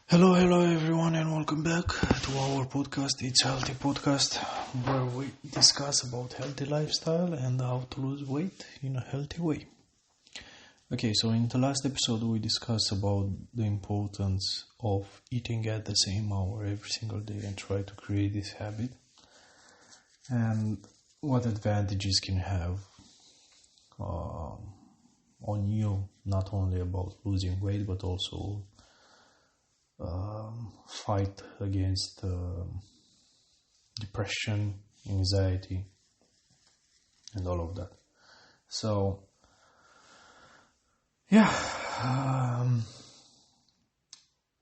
Hello everyone, and welcome back to our podcast. It's Healthy Podcast, where we discuss about healthy lifestyle and how to lose weight in a healthy way. Okay, so in the last episode we discussed about the importance of eating at the same hour every single day and try to create this habit, and what advantages can have on you, not only about losing weight but also fight against depression, anxiety, and all of that. So, yeah,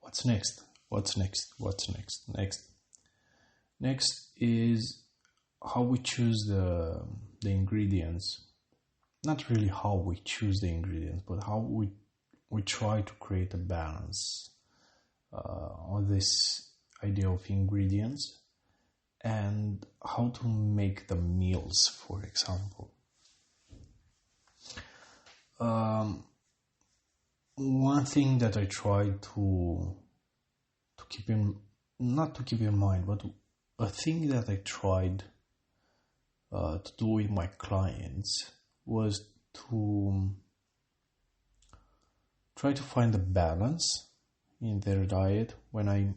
what's next? Next is how we choose the ingredients. Not really how we choose the ingredients, but how we try to create a balance on this idea of ingredients and how to make the meals, for example. One thing that I try to keep not to keep in mind, but a thing that I tried to do with my clients was to try to find a balance in their diet. When I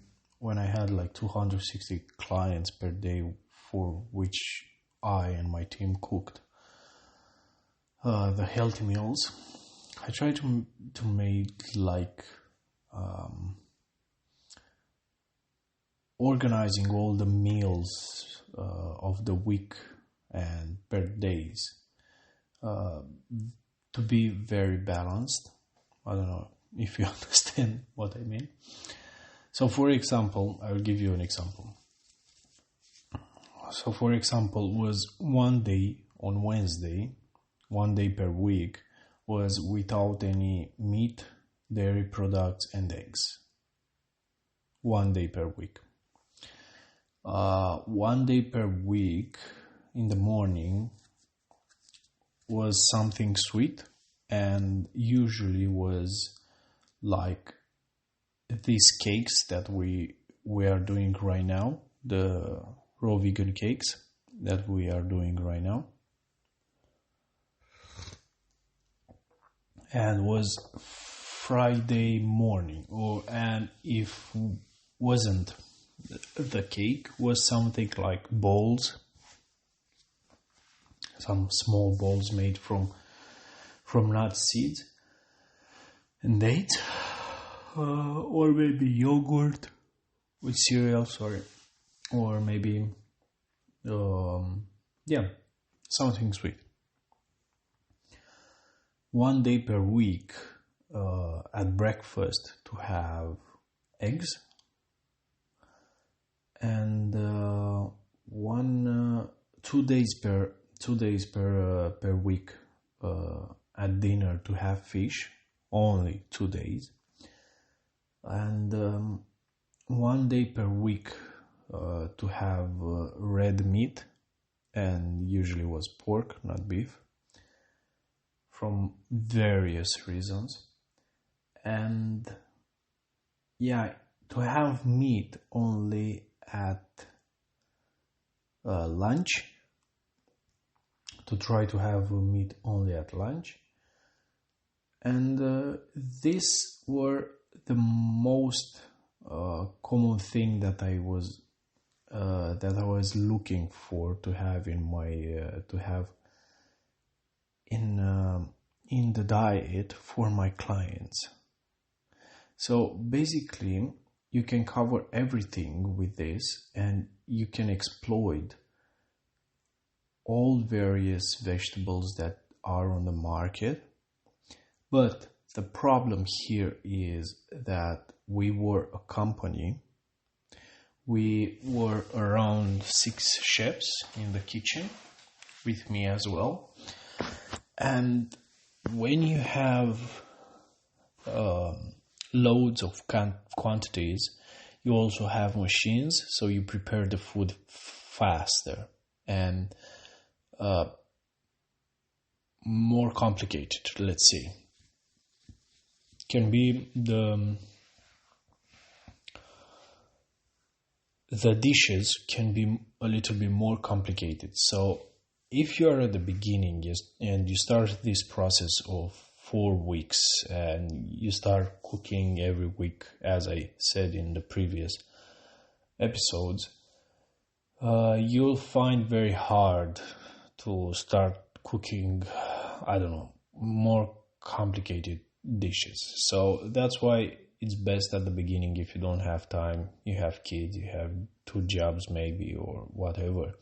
had like 260 clients per day for which I and my team cooked the healthy meals, I tried to make like organizing all the meals of the week and per days to be very balanced. I don't know if you understand what I mean. So for example, I will give you an example. So for example, was one day on Wednesday, one day per week was without any meat, dairy products and eggs. One day per week. One day per week in the morning was something sweet, and usually was like these cakes that we are doing right now, the raw vegan cakes that we are doing right now, and was Friday morning, and if wasn't the cake, was something like bowls, some small bowls made from nut seeds and dates, or maybe yogurt with cereal, or maybe something sweet. One day per week at breakfast to have eggs, and 2 days per week at dinner to have fish, only 2 days, and 1 day per week to have red meat, and usually was pork, not beef, from various reasons. And to have meat only at lunch, to try to have meat only at lunch. And these were the most common thing that I was looking for to have in my in the diet for my clients. So basically, you can cover everything with this, and you can exploit all various vegetables that are on the market. But the problem here is that we were a company. We were around 6 chefs in the kitchen, with me as well. And when you have loads of quantities, you also have machines, so you prepare the food faster and more complicated, let's say. Can be the dishes can be a little bit more complicated. So if you are at the beginning and you start this process of 4 weeks and you start cooking every week, as I said in the previous episodes, you'll find very hard to start cooking, more complicated dishes. So that's why it's best at the beginning. If you don't have time, you have kids, you have 2 jobs maybe or whatever,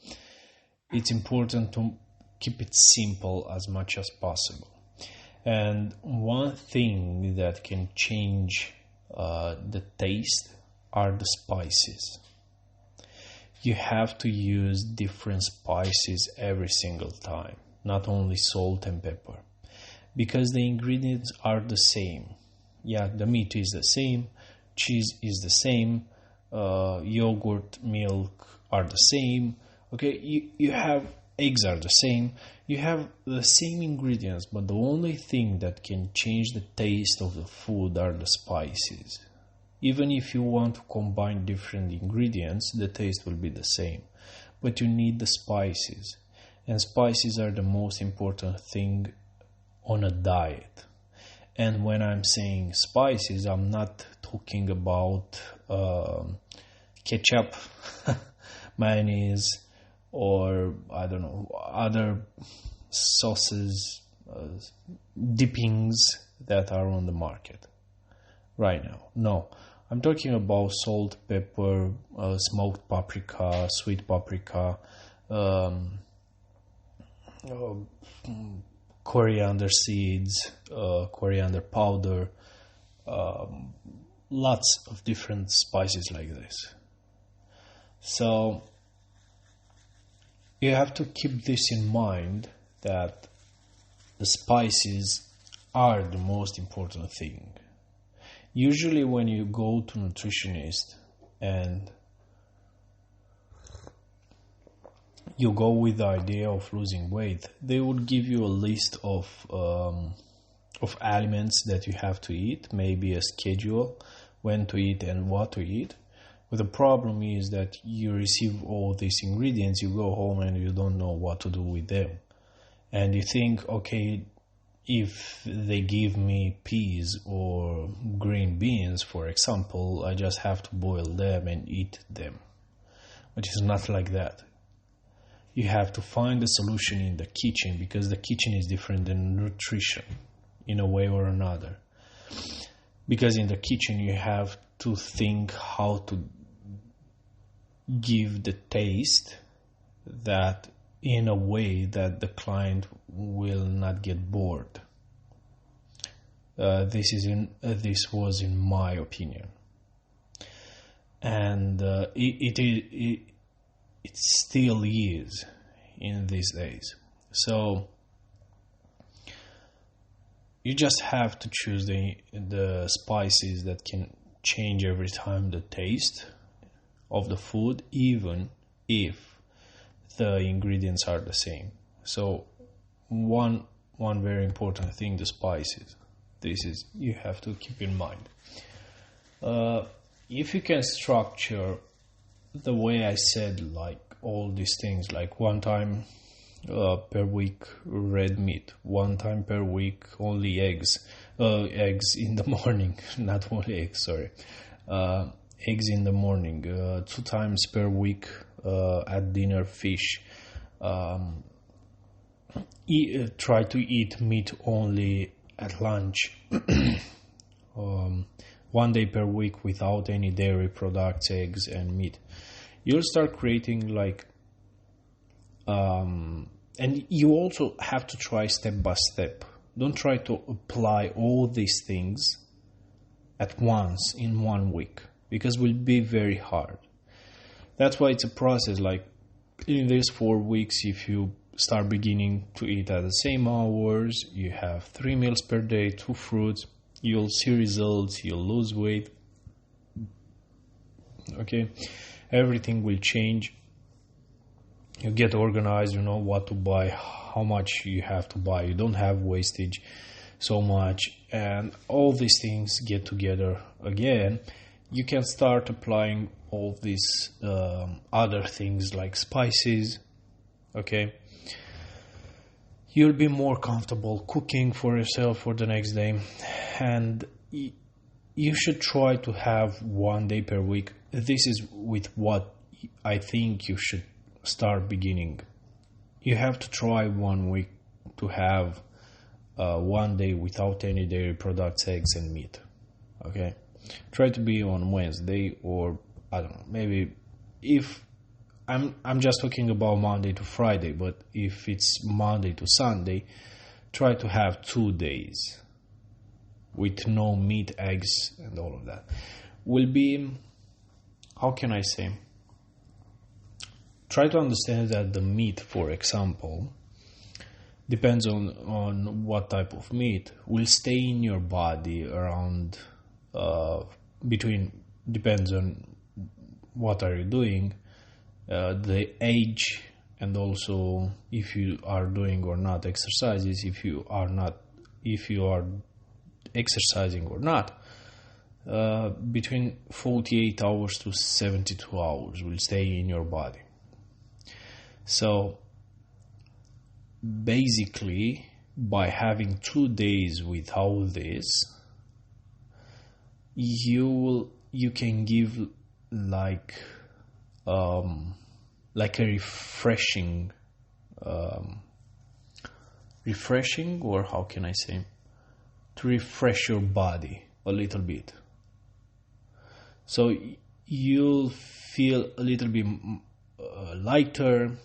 it's important to keep it simple as much as possible. And one thing that can change the taste are the spices. You have to use different spices every single time, not only salt and pepper, because the ingredients are the same. Yeah, the meat is the same, cheese is the same, yogurt, milk are the same. Okay, you have eggs are the same. You have the same ingredients, but the only thing that can change the taste of the food are the spices. Even if you want to combine different ingredients, the taste will be the same. But you need the spices. And spices are the most important thing on a diet. And when I'm saying spices, I'm not talking about ketchup, mayonnaise, or other sauces, dippings that are on the market right now. No, I'm talking about salt, pepper, smoked paprika, sweet paprika, coriander seeds, coriander powder, lots of different spices like this. So you have to keep this in mind, that the spices are the most important thing. Usually when you go to nutritionist and you go with the idea of losing weight, they would give you a list of aliments that you have to eat, maybe a schedule, when to eat and what to eat. But the problem is that you receive all these ingredients, you go home and you don't know what to do with them. And you think, okay, if they give me peas or green beans, for example, I just have to boil them and eat them. But it's not like that. You have to find a solution in the kitchen, because the kitchen is different than nutrition in a way or another. Because in the kitchen you have to think how to give the taste that in a way that the client will not get bored. This was in my opinion, and it still is in these days. So you just have to choose the spices that can change every time the taste of the food, even if the ingredients are the same. So one very important thing, the spices. This is, you have to keep in mind. If you can structure the way I said, like all these things, like 1 time per week red meat, 1 time per week only eggs in the morning, not only eggs, sorry, eggs in the morning, 2 times per week at dinner fish, try to eat meat only at lunch, 1 day per week without any dairy products, eggs and meat. You'll start creating and you also have to try step by step. Don't try to apply all these things at once in 1 week, because it will be very hard. That's why it's a process. Like in these 4 weeks, if you start beginning to eat at the same hours, you have 3 meals per day, 2 fruits, you'll see results, you'll lose weight. Okay, everything will change. You get organized, you know what to buy, how much you have to buy, you don't have wastage so much, and all these things get together again. you can start applying all these other things like spices. Okay, you'll be more comfortable cooking for yourself for the next day, and you should try to have 1 day per week. This is with what I think you should start beginning. You have to try 1 week to have 1 day without any dairy products, eggs and meat. Okay, try to be on Wednesday, or I don't know, maybe if I'm just talking about Monday to Friday, but if it's Monday to Sunday, try to have 2 days with no meat, eggs, and all of that. Will be, how can I say? Try to understand that the meat, for example, depends on what type of meat, will stay in your body around depends on what are you doing, the age, and also if you are doing or not exercises, if you are exercising or not, between 48 hours to 72 hours will stay in your body. So basically, by having 2 days without this, you can give like a refreshing, or how can I say, to refresh your body a little bit. So you'll feel a little bit lighter.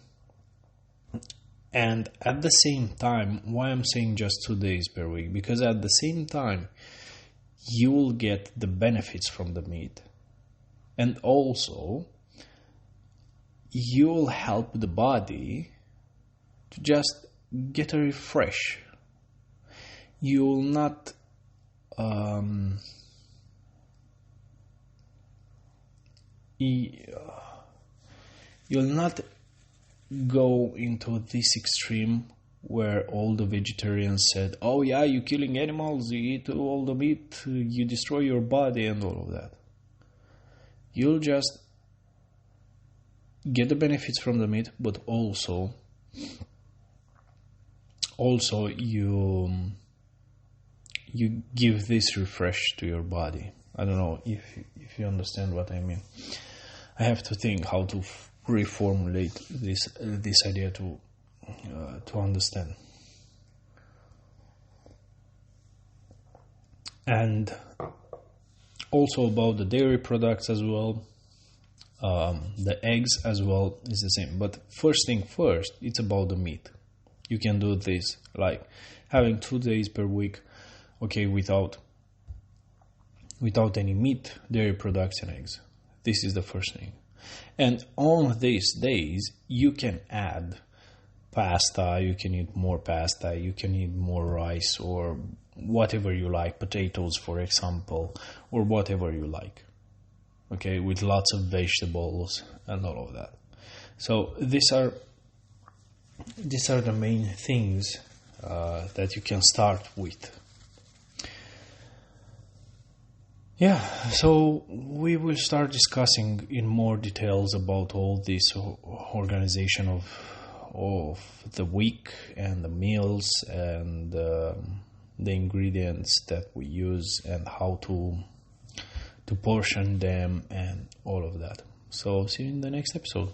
And at the same time, why I'm saying just 2 days per week? Because at the same time, you will get the benefits from the meat. And also, you will help the body to just get a refresh. You will not you'll not go into this extreme where all the vegetarians said, oh yeah, you're killing animals, you eat all the meat, you destroy your body and all of that. You'll just get the benefits from the meat, but also you give this refresh to your body. I don't know if you understand what I mean. I have to think how to reformulate this idea to understand. And also about the dairy products as well, the eggs as well is the same. But first thing first, it's about the meat. You can do this like having 2 days per week, okay, without any meat, dairy products and eggs. This is the first thing. And on these days, you can add pasta, you can eat more pasta, you can eat more rice or whatever you like, potatoes, for example, or whatever you like, okay, with lots of vegetables and all of that. So these are the main things that you can start with. Yeah, so we will start discussing in more details about all this organization of the week and the meals and the ingredients that we use and how to portion them and all of that. So see you in the next episode.